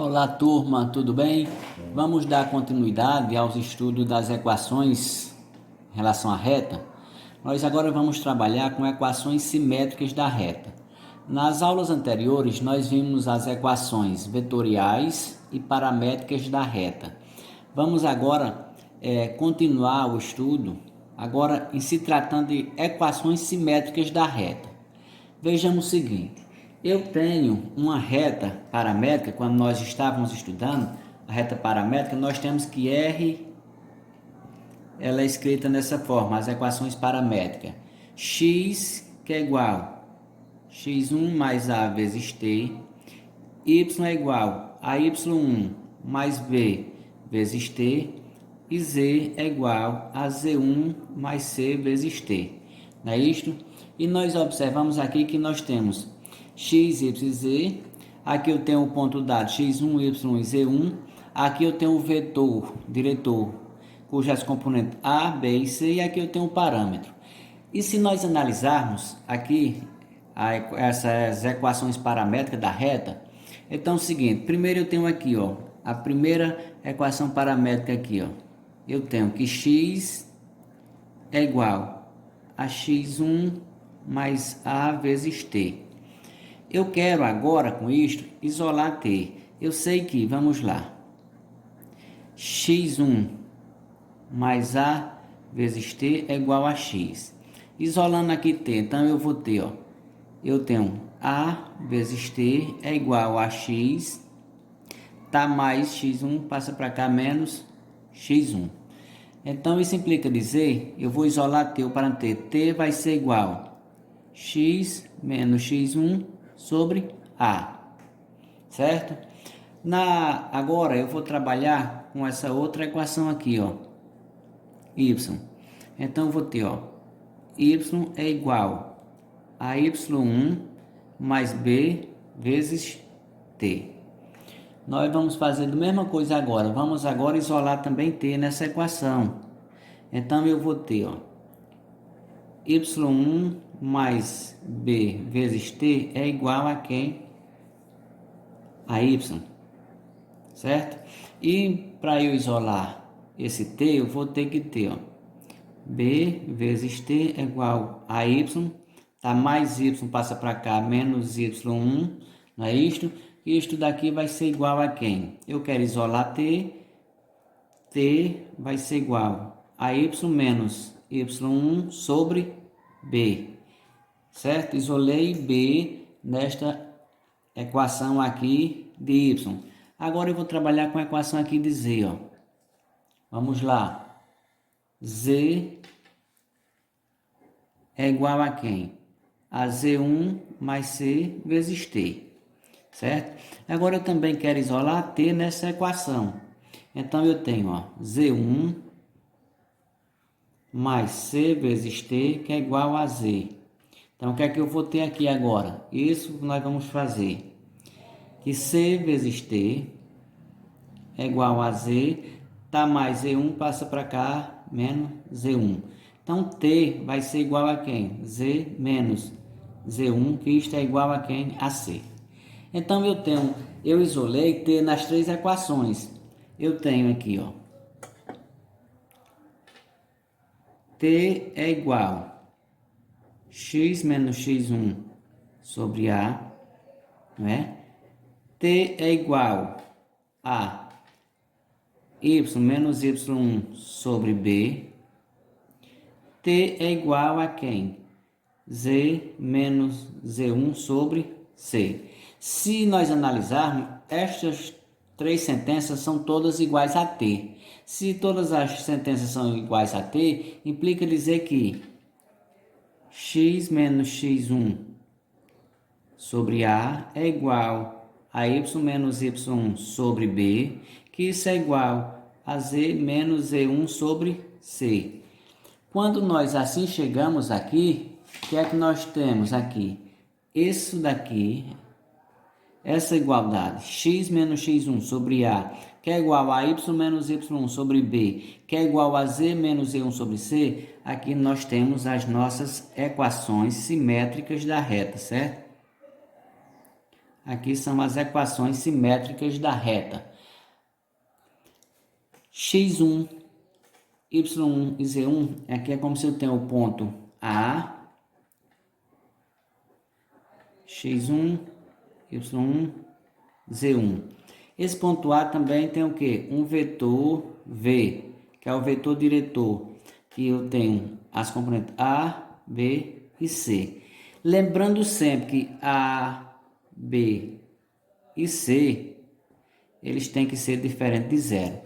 Olá, turma, tudo bem? Vamos dar continuidade aos estudos das equações em relação à reta. Nós agora vamos trabalhar com equações simétricas da reta. Nas aulas anteriores, nós vimos as equações vetoriais e paramétricas da reta. Vamos agora continuar o estudo, agora em se tratando de equações simétricas da reta. Vejamos o seguinte. Eu tenho uma reta paramétrica, quando nós estávamos estudando a reta paramétrica, nós temos que R, ela é escrita dessa forma, as equações paramétricas. X, que é igual x1 mais a vezes t, y é igual a y1 mais b vezes t, e z é igual a z1 mais c vezes t. Não é isto? E nós observamos aqui que nós temos x, y e z. Aqui eu tenho o ponto dado x1, y e z1. Aqui eu tenho o vetor, diretor, cujas componentes a, b e c. E aqui eu tenho o parâmetro. E se nós analisarmos aqui essas equações paramétricas da reta, então é o seguinte, primeiro eu tenho aqui, ó, a primeira equação paramétrica aqui, ó. Eu tenho que x é igual a x1 mais a vezes t. Eu quero agora, com isto, isolar t. Eu sei que, vamos lá, x1 mais a vezes t é igual a x. Isolando aqui t, então eu vou ter, ó, eu tenho a vezes t é igual a x, tá mais x1, passa para cá, menos x1. Então, isso implica dizer, eu vou isolar t para t. T vai ser igual a x menos x1 sobre a, certo? Agora, eu vou trabalhar com essa outra equação aqui, ó, y. Então, eu vou ter, ó, y é igual a y1 mais b vezes t. Nós vamos fazer a mesma coisa agora. Vamos agora isolar também t nessa equação. Então, eu vou ter, ó, y1 mais b vezes t é igual a quem? A y, certo? E para eu isolar esse t, eu vou ter que ter, ó, b vezes t é igual a y, tá mais y passa para cá, menos y1, não é isto? Isto daqui vai ser igual a quem? Eu quero isolar t, t vai ser igual a y menos y1 sobre b, certo? Isolei b nesta equação aqui de y. Agora eu vou trabalhar com a equação aqui de z, ó. Vamos lá. Z é igual a quem? A z1 mais c vezes t, certo? Agora eu também quero isolar t nessa equação. Então eu tenho, ó, z1 mais c vezes t, que é igual a z. Então, o que é que eu vou ter aqui agora? Isso nós vamos fazer. Que c vezes t é igual a z, tá mais z1, passa para cá, menos z1. Então, t vai ser igual a quem? Z menos z1, que isto é igual a quem? A c. Então, eu isolei t nas três equações. Eu tenho aqui, ó, t é igual x menos x1 sobre a, não é? T é igual a y menos y1 sobre b. T é igual a quem? Z menos z1 sobre c. Se nós analisarmos, estas três sentenças são todas iguais a t. Se todas as sentenças são iguais a t, implica dizer que x menos x1 sobre a é igual a y menos y1 sobre b, que isso é igual a z menos z1 sobre c. Quando nós assim chegamos aqui, o que é que nós temos aqui? Isso daqui, essa igualdade, x menos x1 sobre a, que é igual a y menos y1 sobre b, que é igual a z menos z1 sobre c, aqui nós temos as nossas equações simétricas da reta, certo? aqui são as equações simétricas da reta. x1, y1 e z1, aqui é como se eu tenho o ponto A, x1, y1, z1. Esse ponto A também tem o quê? Um vetor V, que é o vetor diretor, que eu tenho as componentes A, B e C. Lembrando sempre que A, B e C, eles têm que ser diferentes de zero.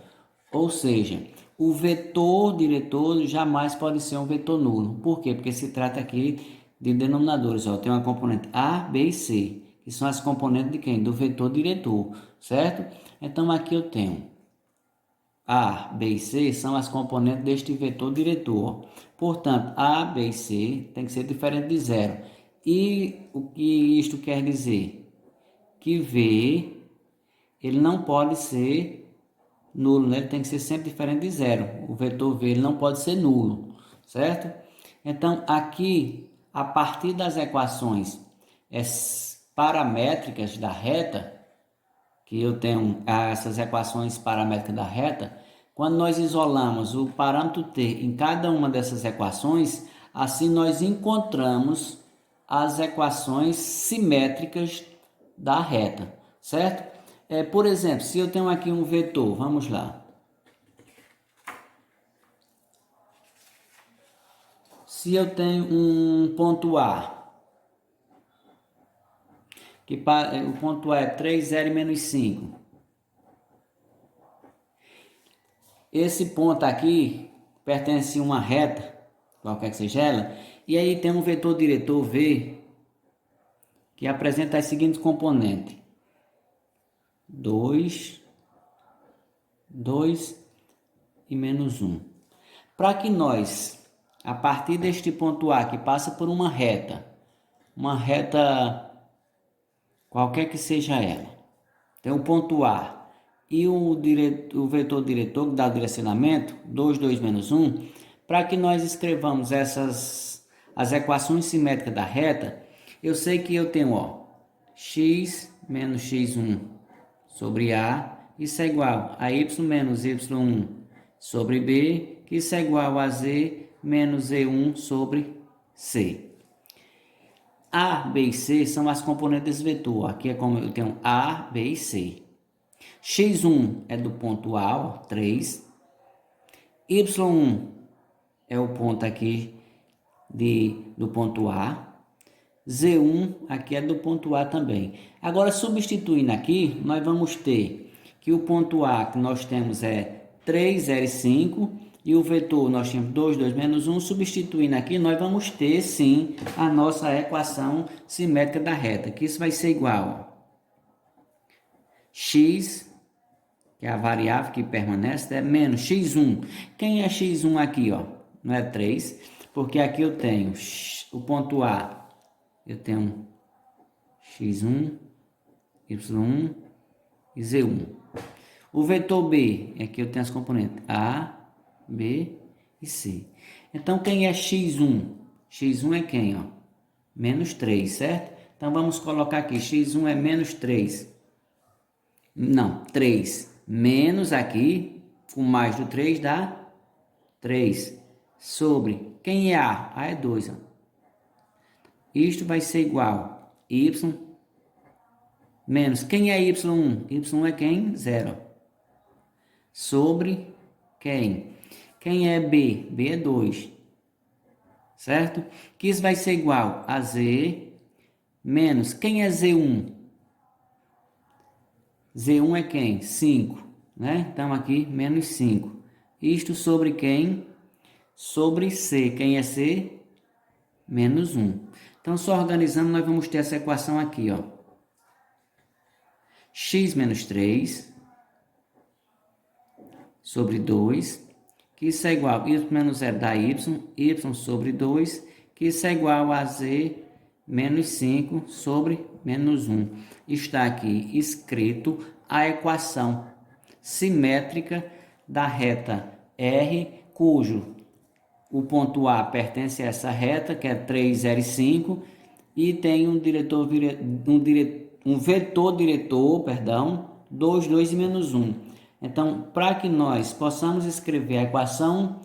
Ou seja, o vetor diretor jamais pode ser um vetor nulo. Por quê? Porque se trata aqui de denominadores. Eu tenho uma componente A, B e C, que são as componentes de quem? Do vetor diretor, certo? Então aqui eu tenho A, B e C são as componentes deste vetor diretor. Portanto, A, B e C tem que ser diferente de zero. E o que isto quer dizer? Que V, ele não pode ser nulo, né? Ele tem que ser sempre diferente de zero. O vetor V ele não pode ser nulo, certo? Então, aqui, a partir das equações paramétricas da reta, que eu tenho essas equações paramétricas da reta, quando nós isolamos o parâmetro t em cada uma dessas equações, assim nós encontramos as equações simétricas da reta, certo? Por exemplo, se eu tenho aqui um vetor, vamos lá. Se eu tenho um ponto A, que o ponto A é 3, 0 e menos 5. Esse ponto aqui pertence a uma reta, qualquer que seja ela, e aí tem um vetor diretor V, que apresenta as seguintes componentes. 2 e menos 1. Para que nós, a partir deste ponto A, que passa por uma reta qualquer que seja ela, tem o ponto A e o vetor diretor que dá o direcionamento, 2, 2 menos 1, para que nós escrevamos as equações simétricas da reta, eu sei que eu tenho, x menos x1 sobre A, isso é igual a y menos y1 sobre B, que isso é igual a z menos z1 sobre C. A, B e C são as componentes desse vetor. Aqui é como eu tenho A, B e C. x1 é do ponto A, 3. y1 é o ponto aqui do ponto A. Z1 aqui é do ponto A também. Agora, substituindo aqui, nós vamos ter que o ponto A que nós temos é 3, 0 e 5. E o vetor nós temos 2, 2 menos 1. Substituindo aqui, nós vamos ter, sim, a nossa equação simétrica da reta. Que isso vai ser igual x, que é a variável que permanece, é menos x1. Quem é x1 aqui, Não é 3, porque aqui eu tenho o ponto A. Eu tenho x1, y1 e z1. O vetor B, aqui eu tenho as componentes A, B e C. Então, quem é x1? x1 é quem? Menos 3, certo? Então, vamos colocar aqui, x1 é menos 3. Não, 3. Menos aqui, com mais do 3 dá 3. Sobre, quem é A? A é 2, Isto vai ser igual a y menos, quem é y1? y1 é quem? 0. Sobre quem? Quem é b? b é 2. Certo? Que isso vai ser igual a z menos, quem é z1? z1 é quem? 5. Né? Então aqui, menos 5. Isto sobre quem? Sobre c. Quem é c? Menos 1. Então, só organizando, nós vamos ter essa equação aqui, x menos 3 sobre 2, que isso é igual a y menos 0 dá y sobre 2, que isso é igual a z menos 5 sobre menos 1. Está aqui escrito a equação simétrica da reta R, cujo o ponto A pertence a essa reta, que é 3, 0 e 5, e tem um vetor diretor, perdão, 2, 2 e menos 1. Então, para que nós possamos escrever a equação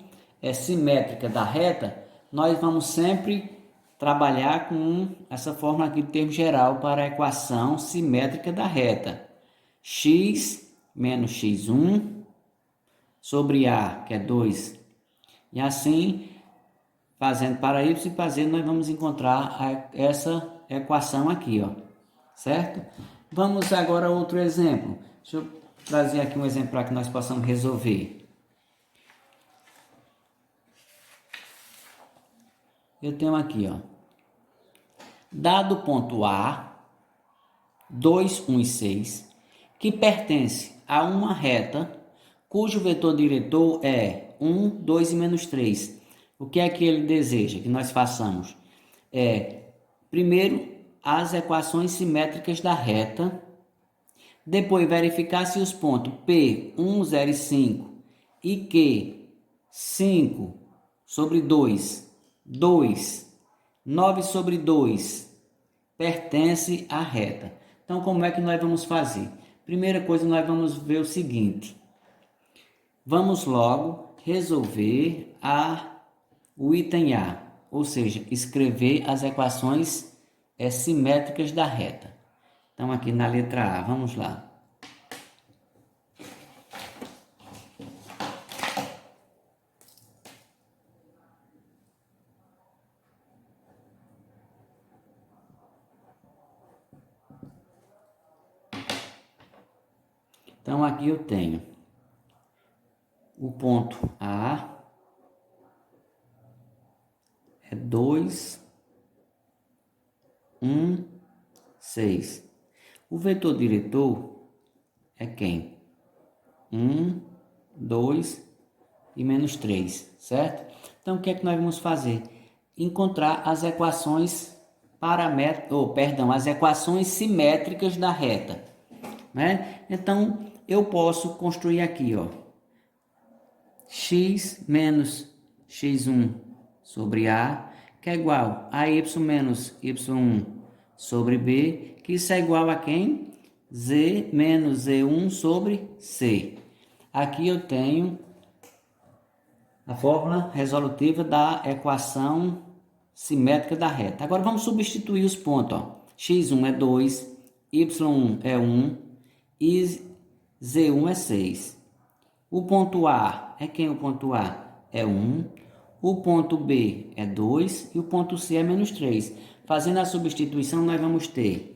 simétrica da reta, nós vamos sempre trabalhar com essa fórmula aqui do termo geral para a equação simétrica da reta. X menos x1 sobre A, que é 2. E assim, fazendo para y e fazendo, nós vamos encontrar essa equação aqui, ó. Certo? Vamos agora a outro exemplo. Deixa eu trazer aqui um exemplo para que nós possamos resolver. Eu tenho aqui, ó. Dado o ponto A, 2, 1 e 6, que pertence a uma reta cujo vetor diretor é 1, 2 e menos 3. O que é que ele deseja que nós façamos? Primeiro, as equações simétricas da reta. Depois, verificar se os pontos P, 1, 0 e 5 e Q, 5 sobre 2, 2, 9 sobre 2, pertence à reta. Então, como é que nós vamos fazer? Primeira coisa, nós vamos ver o seguinte. Vamos logo resolver o item A, ou seja, escrever as equações simétricas da reta. Então, aqui na letra A, vamos lá. Então, aqui eu tenho o ponto A é 2, 1, 6. O vetor diretor é quem? 1, 2 e menos 3, certo? Então, o que é que nós vamos fazer? Encontrar as equações as equações simétricas da reta, né? Então, eu posso construir aqui, ó, x menos x1 sobre A, que é igual a y menos y1 sobre B, que isso é igual a quem? Z menos Z1 sobre C. Aqui eu tenho a fórmula resolutiva da equação simétrica da reta. Agora vamos substituir os pontos, ó. X1 é 2, Y1 é 1 e Z1 é 6. O ponto A é quem? O ponto A é 1. O ponto B é 2 e o ponto C é menos 3. Fazendo a substituição, nós vamos ter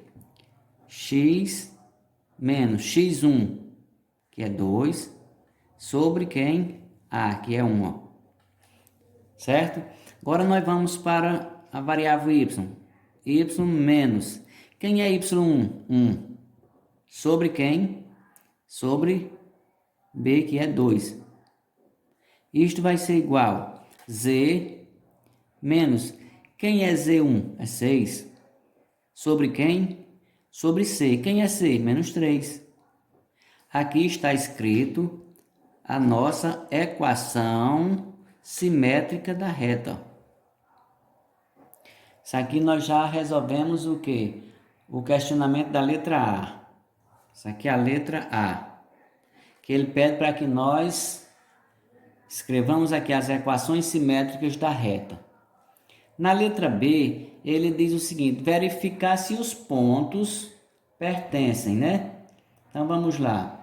x menos x1, que é 2, sobre quem? A, que é 1. Ó. Certo? Agora nós vamos para a variável y. Y menos. Quem é y1? 1. Sobre quem? Sobre B, que é 2. Isto vai ser igual a Z menos. Quem é Z1? É 6. Sobre quem? Sobre C. Quem é C? Menos 3. Aqui está escrito a nossa equação simétrica da reta. Isso aqui nós já resolvemos o quê? O questionamento da letra A. Isso aqui é a letra A. Que ele pede para que nós escrevamos aqui as equações simétricas da reta. Na letra B, ele diz o seguinte: verificar se os pontos pertencem, né? Então vamos lá.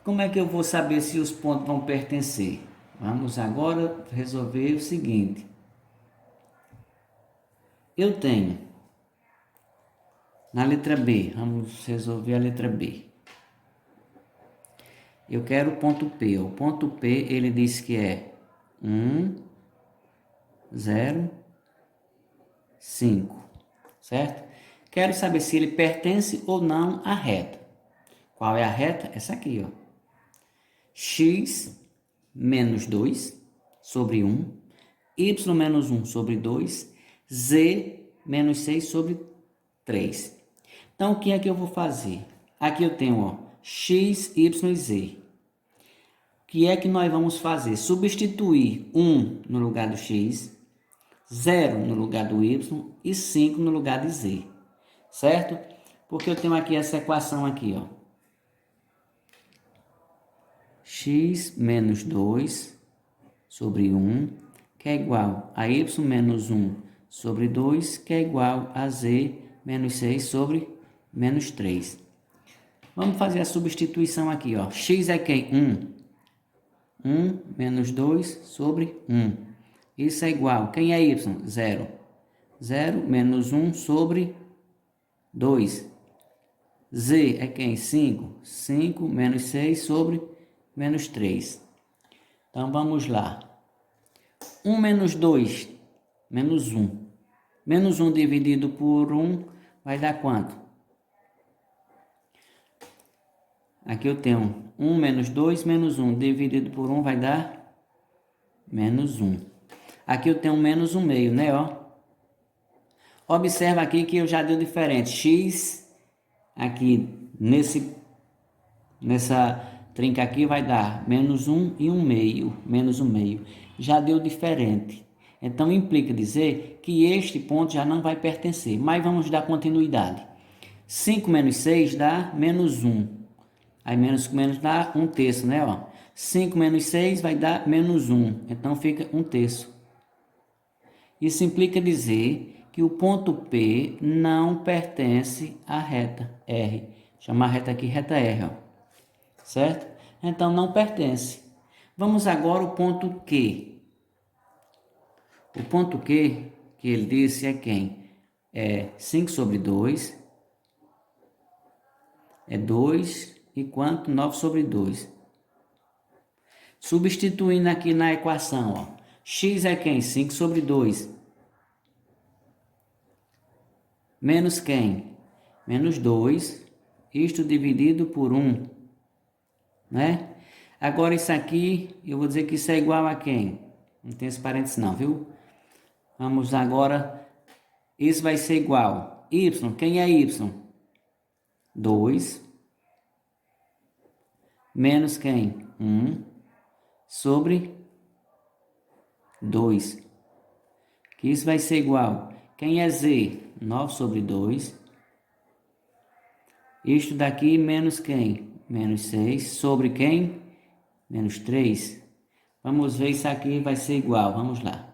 Como é que eu vou saber se os pontos vão pertencer? Vamos agora resolver o seguinte. Eu tenho na letra B, vamos resolver a letra B. Eu quero o ponto P. O ponto P, ele diz que é 1, 0, 5, certo? Quero saber se ele pertence ou não à reta. Qual é a reta? Essa aqui, ó. X menos 2 sobre 1, y menos 1 sobre 2, z menos 6 sobre 3. Então, o que é que eu vou fazer? Aqui eu tenho, ó, x, y e z. O que é que nós vamos fazer? Substituir 1 no lugar do x, 0 no lugar do y e 5 no lugar de z, certo? Porque eu tenho aqui essa equação aqui, ó. X menos 2 sobre 1, que é igual a y menos 1 sobre 2, que é igual a z menos 6 sobre menos 3. Vamos fazer a substituição aqui, ó. X é quem? 1. 1 menos 2 sobre 1. Isso é igual. Quem é y? 0. 0 menos 1 sobre 2. Z é quem? 5. 5 menos 6 sobre menos 3. Então, vamos lá. 1 menos 2, menos 1. Menos 1 dividido por 1 vai dar quanto? Aqui eu tenho 1 menos 2 menos 1 dividido por 1 vai dar menos 1. Aqui eu tenho menos 1 meio, né? Ó. Observa aqui que eu já deu diferente. X aqui nessa trinca aqui vai dar menos 1 e 1 meio. Menos 1 meio. Já deu diferente. Então implica dizer que este ponto já não vai pertencer. Mas vamos dar continuidade. 5 menos 6 dá menos 1. Aí menos com menos dá 1/3, né? Ó. 5 menos 6 vai dar menos 1. Então fica 1/3. Isso implica dizer que o ponto P não pertence à reta R. Vou chamar a reta aqui reta R, ó. Certo? Então não pertence. Vamos agora ao ponto Q. O ponto Q, que ele disse é quem? É 5 sobre 2. É 2 e quanto? 9 sobre 2. Substituindo aqui na equação, ó. X é quem? 5 sobre 2. Menos quem? Menos 2. Isto dividido por 1. Né? Agora isso aqui, eu vou dizer que isso é igual a quem? Não tem esse parênteses não, viu? Vamos agora, isso vai ser igual. Y, quem é Y? 2. Menos quem? 1 sobre 2. Que isso vai ser igual. Quem é Z? 9 sobre 2. Isto daqui menos quem? Menos 6 sobre quem? Menos 3. Vamos ver isso aqui vai ser igual. Vamos lá.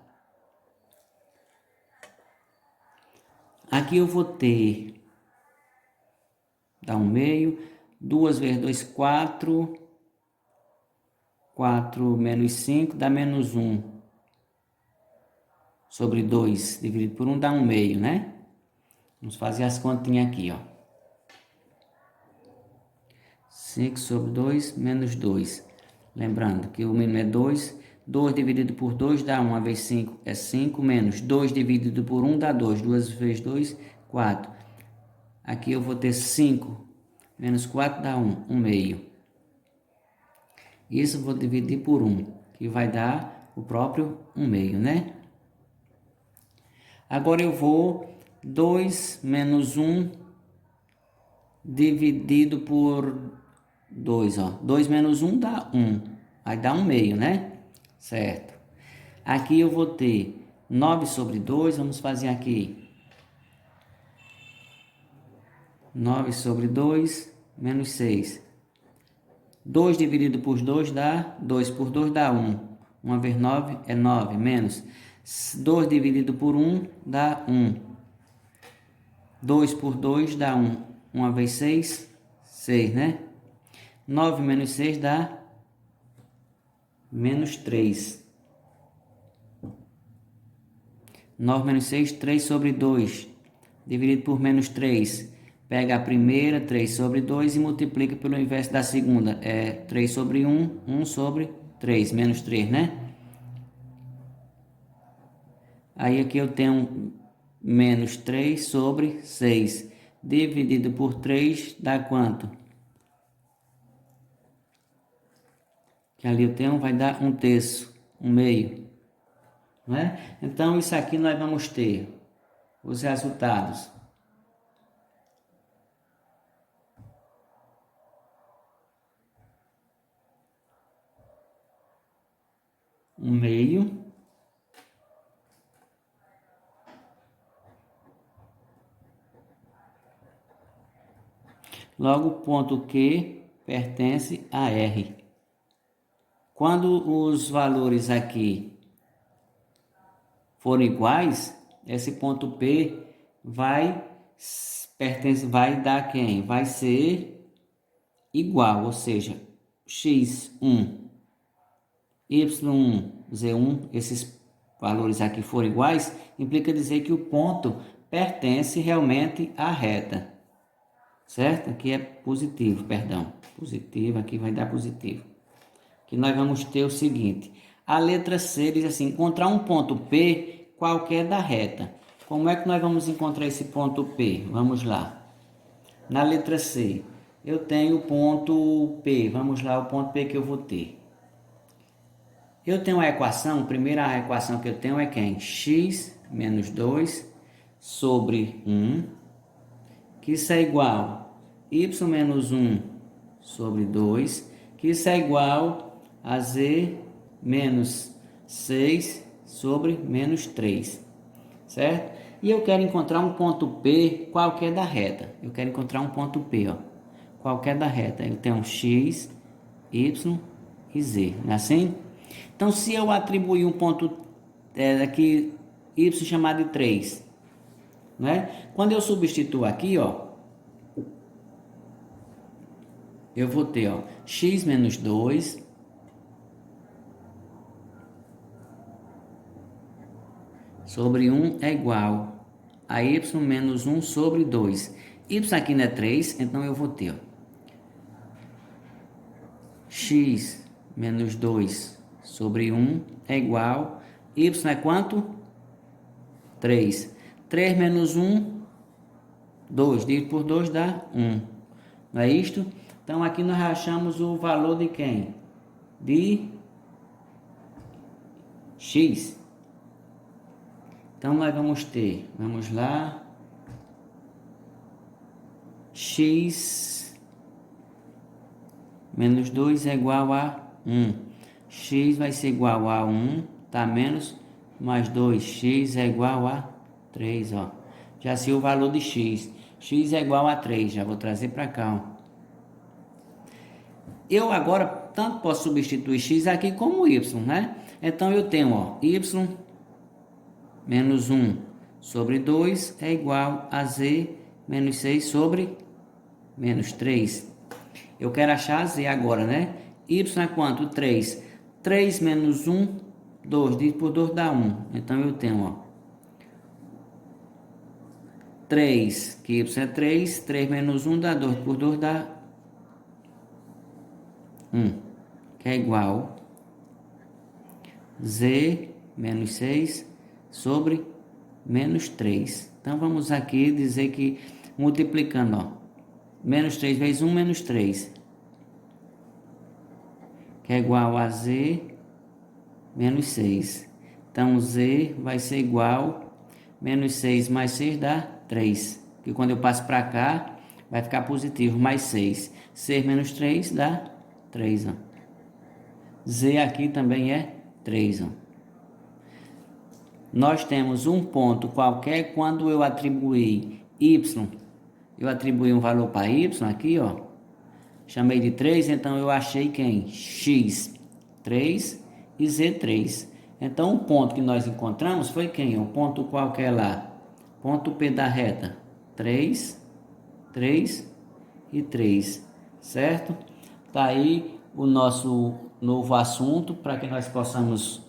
Aqui eu vou ter, dá 1 meio, 2 vezes 2, 4. 4 menos 5 dá menos 1 sobre 2 dividido por 1 dá 1 meio, né? Vamos fazer as continhas aqui, ó. 5 sobre 2 menos 2. Lembrando que o mínimo é 2. 2 dividido por 2 dá 1 vezes 5 é 5, menos 2 dividido por 1 dá 2. 2 vezes 2, 4. Aqui eu vou ter 5 menos 4 dá 1, 1 meio. Isso eu vou dividir por 1, que vai dar o próprio 1 meio, né? Agora eu vou 2 menos 1 dividido por 2, ó. 2 menos 1 dá 1, vai dar 1 meio, né? Certo. Aqui eu vou ter 9 sobre 2, vamos fazer aqui. 9 sobre 2 menos 6. 2 dividido por 2 dá 2 por 2 dá 1. 1 vezes 9 é 9, menos 2 dividido por 1 dá 1. 2 por 2 dá 1. 1 vezes 6, 6, né? 9 menos 6 dá menos 3. 9 menos 6, 3 sobre 2. Dividido por menos 3. Pega a primeira, 3 sobre 2, e multiplica pelo inverso da segunda. É 3 sobre 1, 1 sobre 3, menos 3, né? Aí aqui eu tenho menos 3 sobre 6. Dividido por 3 dá quanto? Que ali eu tenho, vai dar 1/3, 1 meio. Né? Então isso aqui nós vamos ter os resultados. 1 meio. Logo, o ponto Q pertence a R. Quando os valores aqui forem iguais, esse ponto P vai dar quem? Vai ser igual, ou seja, x1, y1, z1, esses valores aqui forem iguais, implica dizer que o ponto pertence realmente à reta, certo? Aqui é positivo, perdão, positivo, aqui vai dar positivo. Que nós vamos ter o seguinte, a letra C diz assim, encontrar um ponto P qualquer da reta. Como é que nós vamos encontrar esse ponto P? Vamos lá. Na letra C, eu tenho o ponto P. Vamos lá, o ponto P que eu vou ter. Eu tenho a equação, a primeira equação que eu tenho é quem? X menos 2 sobre 1, que isso é igual a y menos 1 sobre 2, que isso é igual a z menos 6 sobre menos 3, certo? E eu quero encontrar um ponto P qualquer da reta. Eu quero encontrar um ponto P, ó, qualquer da reta. Eu tenho x, y e z, não é assim? Então, se eu atribuir um ponto aqui, y chamado de 3, né? Quando eu substituo aqui, ó, eu vou ter, ó, x menos 2 sobre 1 é igual a y menos 1 sobre 2. Y aqui não é 3, então eu vou ter, ó, x menos 2 sobre 1 é igual, y é quanto? 3. 3 menos 1, 2. Dividido por 2 dá 1. Não é isto? Então, aqui nós achamos o valor de quem? De x. Então, nós vamos ter, vamos lá, x menos 2 é igual a 1. X vai ser igual a 1, tá? Menos, mais 2x é igual a 3, ó. Já sei o valor de x. X é igual a 3, já vou trazer para cá, ó. Eu agora tanto posso substituir x aqui como y, né? Então, eu tenho, ó, y menos 1 sobre 2 é igual a z menos 6 sobre menos 3. Eu quero achar a z agora, né? Y é quanto? 3. 3 menos 1, 2. Dividido por 2 dá 1. Então, eu tenho, ó, 3, que y é 3. 3 menos 1 dá 2. Por 2 dá 1. Que é igual z menos 6 sobre menos 3. Então, vamos aqui dizer que, multiplicando, ó, menos 3 vezes 1, menos 3, que é igual a z menos 6. Então, z vai ser igual, menos 6 mais 6 dá 3. Que quando eu passo para cá, vai ficar positivo, mais 6. 6 menos 3 dá 3, ó. Z aqui também é 3, ó. Nós temos um ponto qualquer quando eu atribuir y, eu atribuí um valor para y aqui, ó, chamei de 3, então eu achei quem? X, 3 e z, 3. Então, o ponto que nós encontramos foi quem? O ponto qualquer lá, ponto P da reta, 3, 3 e 3, certo? Tá aí o nosso novo assunto para que nós possamos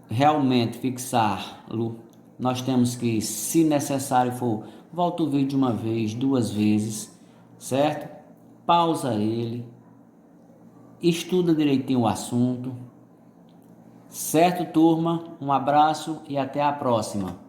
realmente fixá-lo. Nós temos que, se necessário for, volta o vídeo uma vez, 2 vezes, certo? Pausa ele, estuda direitinho o assunto, certo, turma? Um abraço e até a próxima.